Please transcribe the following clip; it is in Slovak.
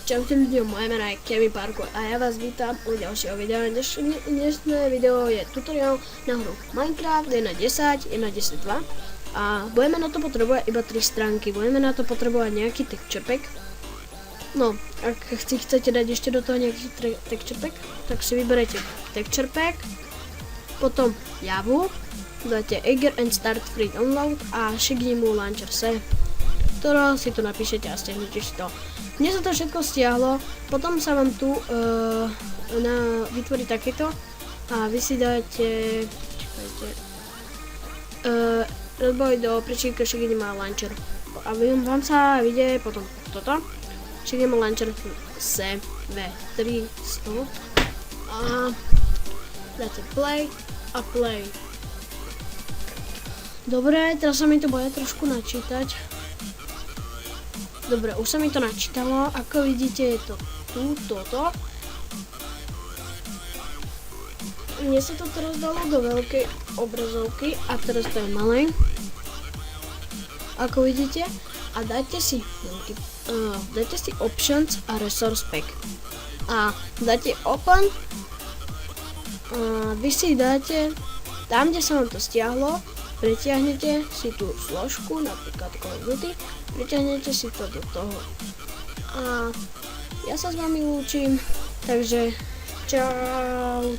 Čaute ľudia, moje meno je Kevin Parkour a ja vás vítam u ďalšieho videa. Dnešné video je tutoriál na hru Minecraft 1.10, 1.10.2 a budeme na to potrebovať iba 3 stránky. Budeme na to potrebovať nejaký texture pack. No, ak chcete dať ešte do toho nejaký texture pack, tak si vyberete texture pack, potom javu, dáte Eager and Start Free Download a Shigemu Launcher Se, ktorého si tu napíšete a stiahnete si to. Mne sa to všetko stiahlo, potom sa vám tu vytvorí takéto a vy si dáte, rozboj do prečíka Shigemu Launcher a vám sa vidie potom toto, Shigemu Launcher Se V300 a dáte play a play. Dobre, teraz sa mi to bude trošku načítať. Dobre, už sa mi to načítalo, ako vidíte je to tu, toto. Mne sa to teraz dalo do veľkej obrazovky a teraz to je malé. Ako vidíte, a dajte si Options a Resource Pack. A dáte Open, a vy si dáte, tam kde sa vám to stiahlo, pritiahnete si tú zložku, napríklad Call of Duty, pritiahnete si to do toho. A ja sa s vami lúčim, takže čau.